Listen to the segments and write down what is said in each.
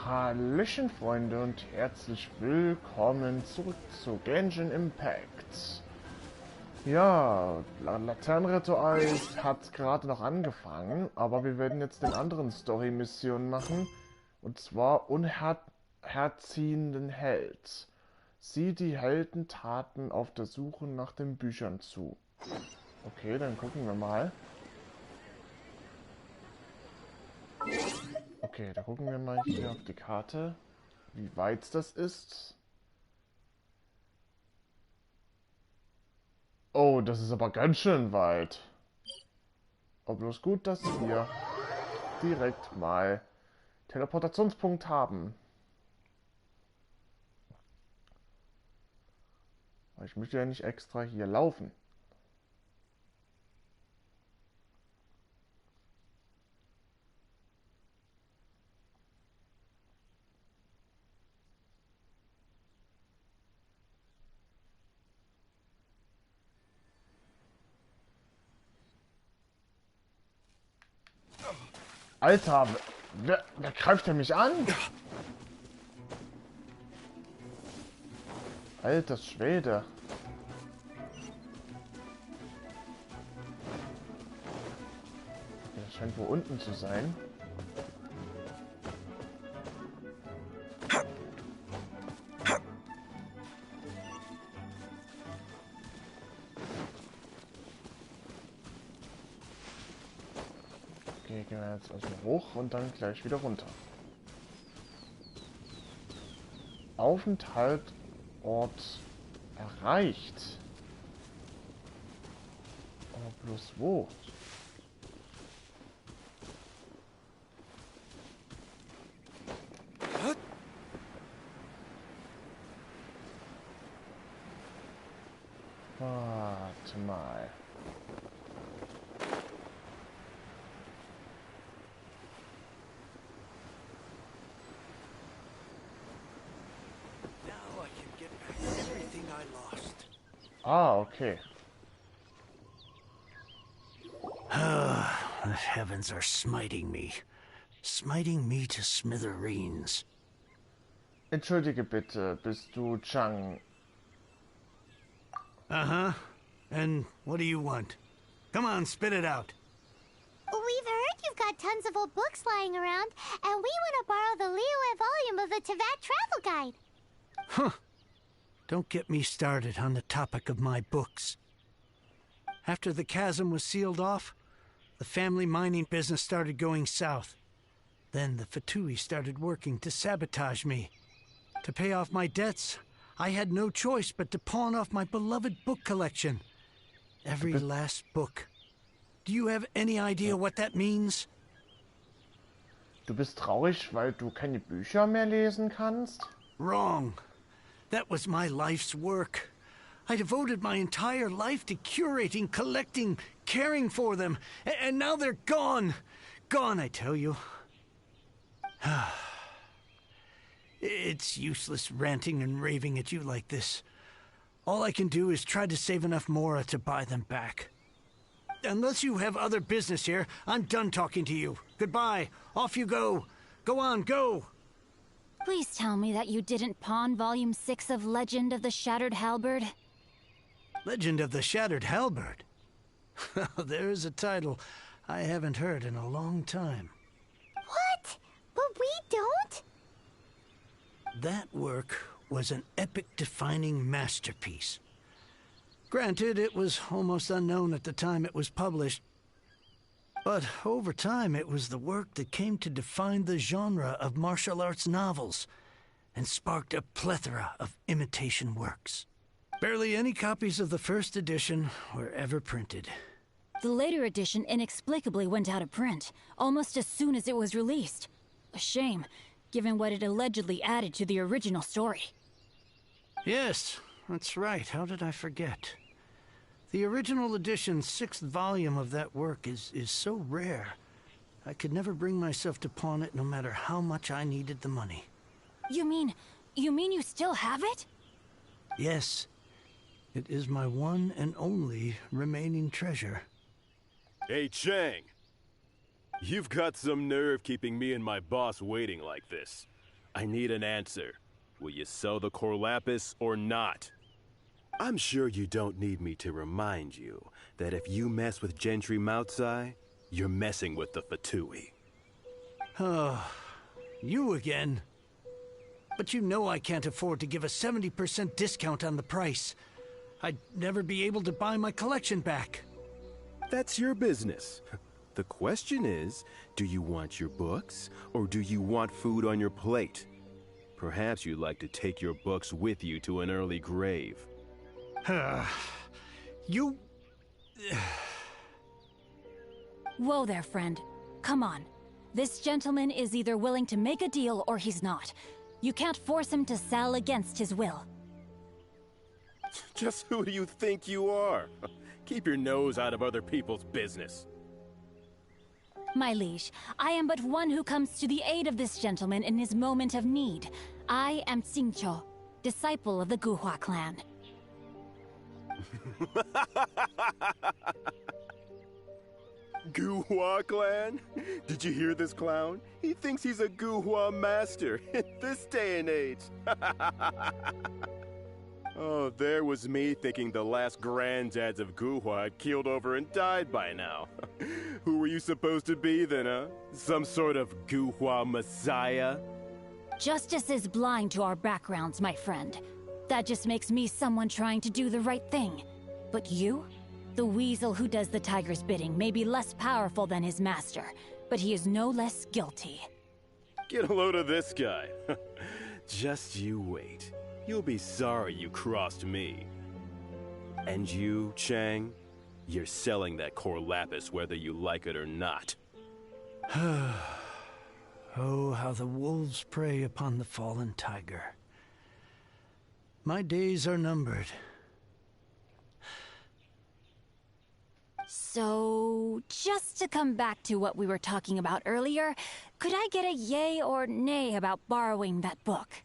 Hallöchen Freunde und herzlich willkommen zurück zu Genshin Impact. Ja, Laternenritual hat gerade noch angefangen, aber wir werden jetzt den anderen Story-Missionen machen. Und zwar Unherziehenden Held. Sieh die Heldentaten auf der Suche nach den Büchern zu. Okay, dann gucken wir mal. Okay, da gucken wir mal hier auf die Karte, wie weit das ist. Oh, das ist aber ganz schön weit. Aber bloß gut, dass wir direkt mal Teleportationspunkt haben. Ich möchte ja nicht extra hier laufen. Alter, wer greift denn mich an? Alter Schwede. Das scheint wohl unten zu sein. Okay, gehen wir jetzt erstmal hoch und dann gleich wieder runter. Aufenthaltsort erreicht. Aber bloß wo? Warte mal. Ah, okay. The heavens are smiting me to smithereens. Entschuldige bitte, bist du Chang? Uh-huh. And what do you want? Come on, spit it out. We've heard you've got tons of old books lying around, and we want to borrow the Liyue volume of the Teyvat Travel Guide. Huh. Don't get me started on the topic of my books. After the chasm was sealed off, the family mining business started going south. Then the Fatui started working to sabotage me. To pay off my debts, I had no choice but to pawn off my beloved book collection. Every last book. Do you have any idea what that means? Du bist traurig, weil du keine Bücher mehr lesen kannst? Wrong. That was my life's work. I devoted my entire life to curating, collecting, caring for them. And now they're gone. Gone, I tell you. It's useless ranting and raving at you like this. All I can do is try to save enough Mora to buy them back. Unless you have other business here, I'm done talking to you. Goodbye. Off you go. Go on, go. Please tell me that you didn't pawn Volume 6 of Legend of the Shattered Halberd. Legend of the Shattered Halberd? There's a title I haven't heard in a long time. What? But we don't? That work was an epic-defining masterpiece. Granted, it was almost unknown at the time it was published, but over time it was the work that came to define the genre of martial arts novels and sparked a plethora of imitation works. Barely any copies of the first edition were ever printed. The later edition inexplicably went out of print, almost as soon as it was released. A shame, given what it allegedly added to the original story. Yes, that's right. How did I forget? The original edition's 6th volume of that work is so rare. I could never bring myself to pawn it no matter how much I needed the money. You mean you still have it? Yes. It is my one and only remaining treasure. Hey, Chang. You've got some nerve keeping me and my boss waiting like this. I need an answer. Will you sell the Corlapis or not? I'm sure you don't need me to remind you that if you mess with Gentry Moutsai, you're messing with the Fatui. Oh, you again. But you know I can't afford to give a 70% discount on the price. I'd never be able to buy my collection back. That's your business. The question is, do you want your books, or do you want food on your plate? Perhaps you'd like to take your books with you to an early grave. You... Whoa there, friend. Come on. This gentleman is either willing to make a deal or he's not. You can't force him to sell against his will. Just who do you think you are? Keep your nose out of other people's business. My liege, I am but one who comes to the aid of this gentleman in his moment of need. I am Xingqiu, disciple of the Guhua clan. Guhua clan? Did you hear this clown? He thinks he's a Guhua master in this day and age. Oh, there was me thinking the last granddads of Guhua had keeled over and died by now. Who were you supposed to be then, huh? Some sort of Guhua messiah? Justice is blind to our backgrounds, my friend. That just makes me someone trying to do the right thing. But you? The weasel who does the tiger's bidding may be less powerful than his master, but he is no less guilty. Get a load of this guy. Just you wait. You'll be sorry you crossed me. And you, Chang, you're selling that Corlapis whether you like it or not. Oh, how the wolves prey upon the fallen tiger. My days are numbered. So, just to come back to what we were talking about earlier, could I get a yay or nay about borrowing that book?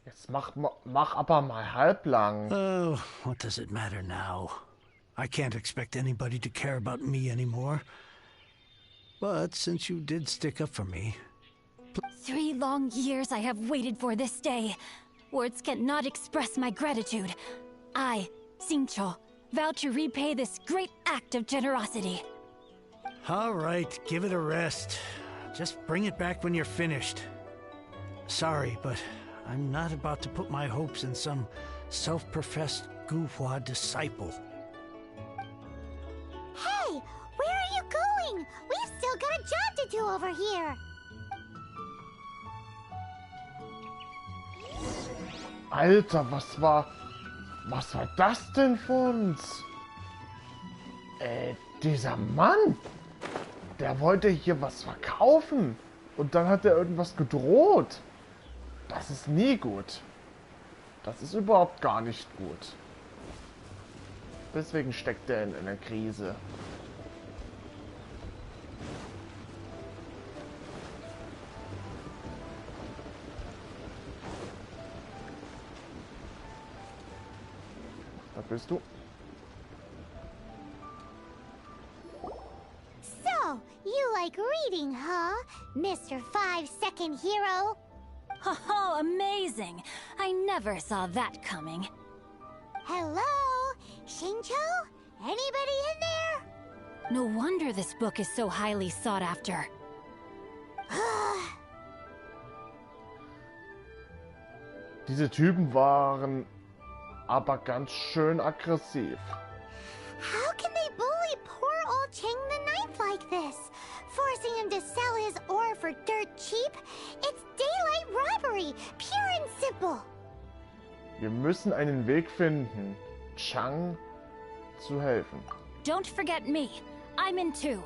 Jetzt mach aber mal halblang. Oh, what does it matter now? I can't expect anybody to care about me anymore. But since you did stick up for me... 3 long years I have waited for this day. Words cannot express my gratitude. I, Xingqiu, vow to repay this great act of generosity. All right, give it a rest. Just bring it back when you're finished. Sorry, but I'm not about to put my hopes in some self-professed Guhua disciple. Hey, where are you going? We've still got a job to do over here. Alter, was war das denn von uns? Dieser Mann, der wollte hier was verkaufen und dann hat er irgendwas gedroht. Das ist nie gut. Das ist überhaupt gar nicht gut. Deswegen steckt er in einer Krise. Da bist du. So, you like reading, huh, Mr. 5-second hero? Oh, amazing! I never saw that coming. Hello? Xingqiu? Anybody in there? No wonder this book is so highly sought after. Diese Typen waren aber ganz schön aggressiv. How can they bully poor old Chang the Ninth like this? Forcing him to sell his ore for dirt cheap? It's daylight robbery, pure and simple. Wir müssen einen Weg finden, Chang zu helfen. Don't forget me. I'm in too.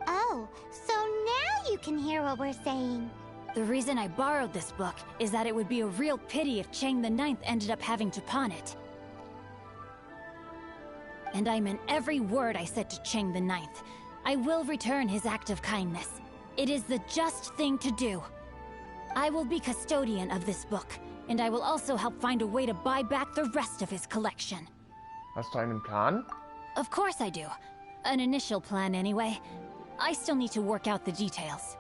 Oh, so now you can hear what we're saying. The reason I borrowed this book is that it would be a real pity if Chang the Ninth ended up having to pawn it. And I meant every word I said to Chang the Ninth. I will return his act of kindness. It is the just thing to do. I will be custodian of this book, and I will also help find a way to buy back the rest of his collection. Hast du einen Plan? Of course I do. An initial plan, anyway. I still need to work out the details.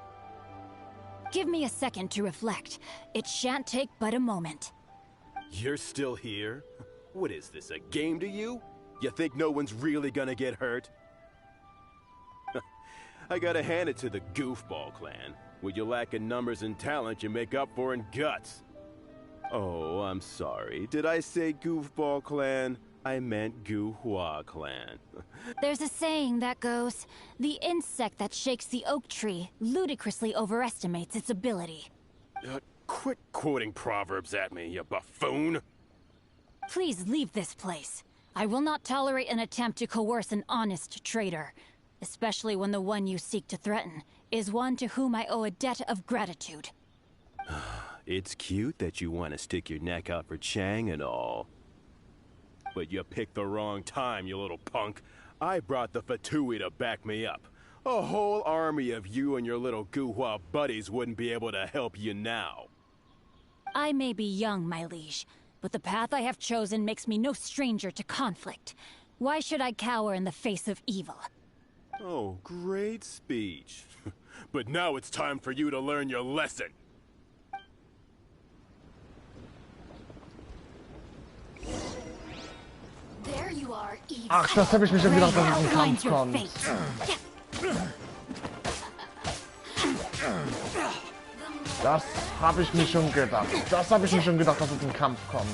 Give me a second to reflect. It shan't take but a moment. You're still here? What is this, a game to you? You think no one's really gonna get hurt? I gotta hand it to the Goofball clan. What you lack in numbers and talent, you make up for in guts. Oh, I'm sorry. Did I say Goofball clan? I meant Guhua clan. There's a saying that goes, the insect that shakes the oak tree ludicrously overestimates its ability. Quit quoting proverbs at me, you buffoon! Please leave this place. I will not tolerate an attempt to coerce an honest trader, especially when the one you seek to threaten is one to whom I owe a debt of gratitude. It's cute that you want to stick your neck out for Chang and all. But you picked the wrong time, you little punk. I brought the Fatui to back me up. A whole army of you and your little Guhua buddies wouldn't be able to help you now. I may be young, my liege, but the path I have chosen makes me no stranger to conflict. Why should I cower in the face of evil? Oh, great speech. But now it's time for you to learn your lesson. There you are, evil. Ach, das habe ich mir schon gedacht, dass es ein Kampf kommt. Das habe ich mir schon gedacht. Das habe ich mir schon gedacht, dass es ein Kampf kommt.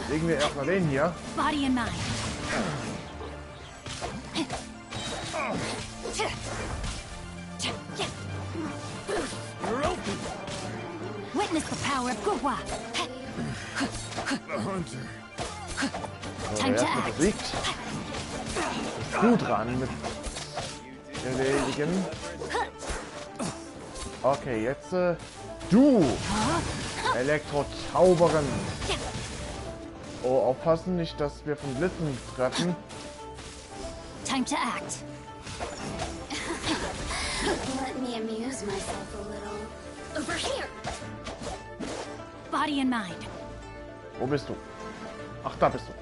Legen wir erstmal den hier. Body and mind. Witness the power of Guhua. So, Time to der erste act. besiegt. Bist du dran mit erledigen. Okay, jetzt du. Elektro-Zauberin. Oh, aufpassen, nicht, dass wir von Blitzen treffen. Time to act. Let me amuse myself a little. Over here. Body and mind. Wo bist du? Ach, da bist du.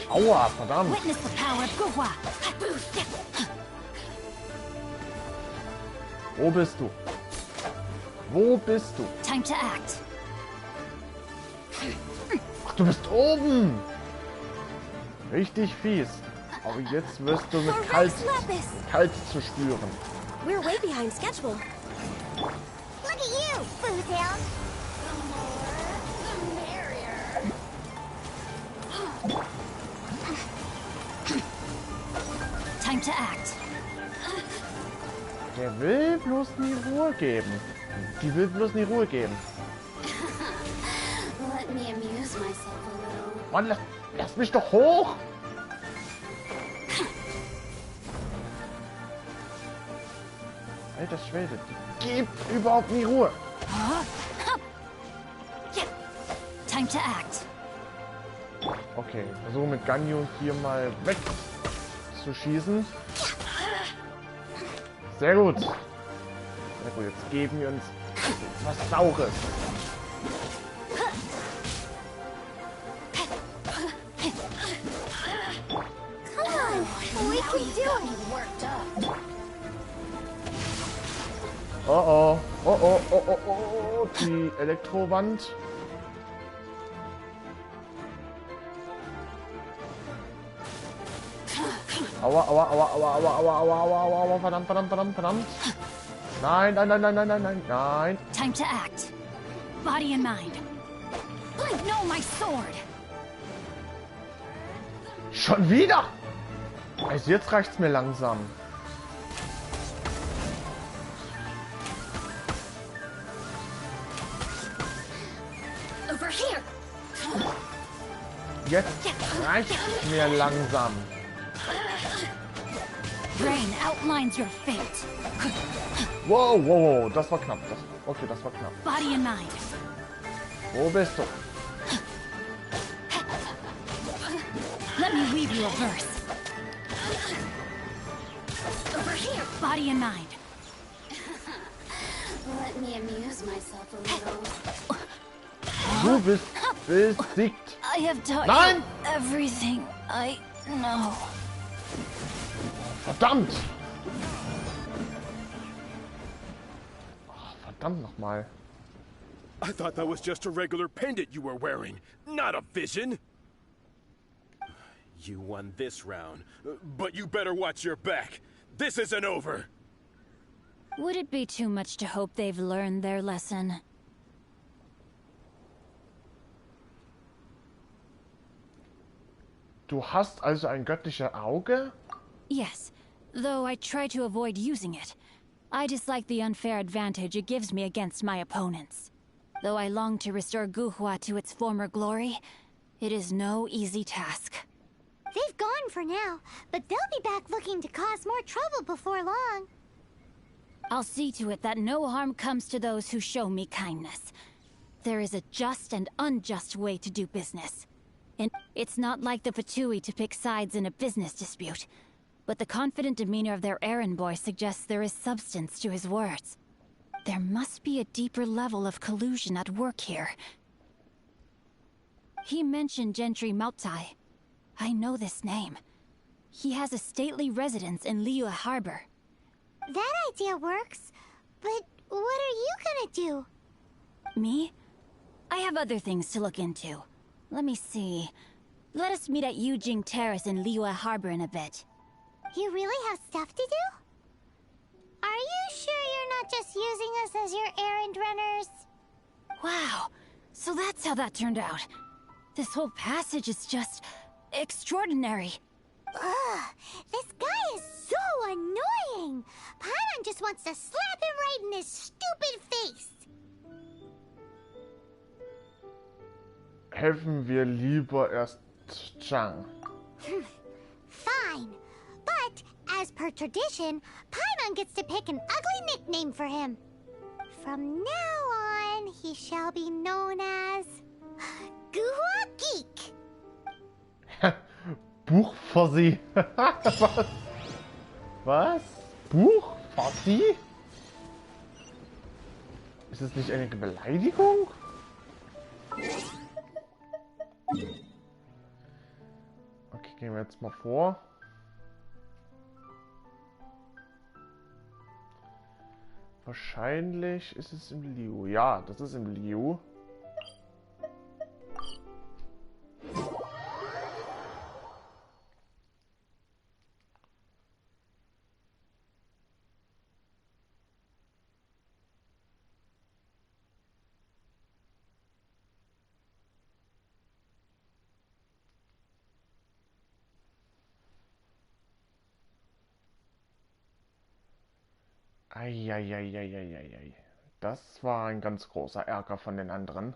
Aua, verdammt. Witness the power of Guhua. Wo bist du? Wo bist du? Time to act. Ach, du bist oben. Richtig fies. Aber jetzt wirst du mit kalt zu spüren. We're way behind schedule. Look at you, Foodhound. Time to act. Der will bloß nie Ruhe geben. Die will bloß nie Ruhe geben. Let me amuse myself a little. Mann, lass mich doch hoch. Alter Schwede, die gibt überhaupt nie Ruhe. Time to act. Okay, versuche mit Ganyu hier mal wegzuschießen. Sehr gut. Sehr gut, jetzt geben wir uns was Saures. Come on, we can do it. Oh oh, oh oh, oh oh, oh, die Elektrowand. Aua, aua, aua, aua, aua, aua, aua, aua, aua, aua, verdammt, verdammt, verdammt, verdammt. Nein, nein, nein, nein, nein, nein, nein, nein. Time to act. Body and mind. No, my sword. Schon wieder? Also jetzt reicht's mir langsam. Over here. Jetzt reicht's mir langsam. Brain outlines your fate. Wow, wow, wow, das war knapp. Okay, das war knapp. Body and mind. Wo bist du? Let me weave you a verse. Over Here, body and mind. Let me amuse myself a little. Du bist besiegt. I have taught Nein! you everything I know. Verdammt! Oh, verdammt nochmal. I thought that was just a regular pendant you were wearing, not a vision. You won this round, but you better watch your back. This isn't over. Would it be too much to hope they've learned their lesson? Du hast also ein göttliches Auge? Yes, though I try to avoid using it. I dislike the unfair advantage it gives me against my opponents. Though I long to restore Guhua to its former glory, it is no easy task. They've gone for now, but they'll be back looking to cause more trouble before long. I'll see to it that no harm comes to those who show me kindness. There is a just and unjust way to do business. And it's not like the Fatui to pick sides in a business dispute. But the confident demeanor of their errand boy suggests there is substance to his words. There must be a deeper level of collusion at work here. He mentioned Gentry Mautai. I know this name. He has a stately residence in Liyue Harbor. That idea works, but what are you gonna do? Me? I have other things to look into. Let me see. Let us meet at Yujing Terrace in Liyue Harbor in a bit. You really have stuff to do? Are you sure you're not just using us as your errand runners? Wow, so that's how that turned out. This whole passage is just extraordinary. Ugh, this guy is so annoying! Paimon just wants to slap him right in his stupid face! Helfen wir lieber erst Chang. Fine. But, as per tradition, Paimon gets to pick an ugly nickname for him. From now on, he shall be known as... Guhua Geek! Buchfossi. Was? Was? Buchfossi? Ist es nicht eine Beleidigung? Okay, gehen wir jetzt mal vor. Wahrscheinlich ist es im Liu. Ja, das ist im Liu. Eieieiei. Das war ein ganz großer Ärger von den anderen.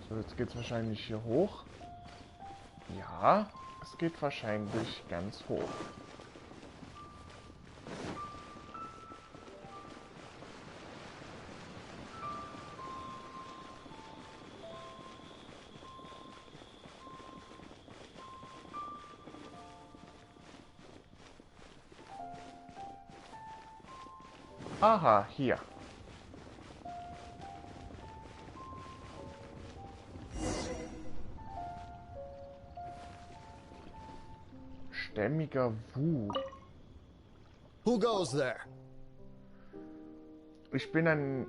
So, jetzt geht's wahrscheinlich hier hoch. Ja, es geht wahrscheinlich ganz hoch. Aha, hier. Stämmiger Wu. Who goes there? Ich bin ein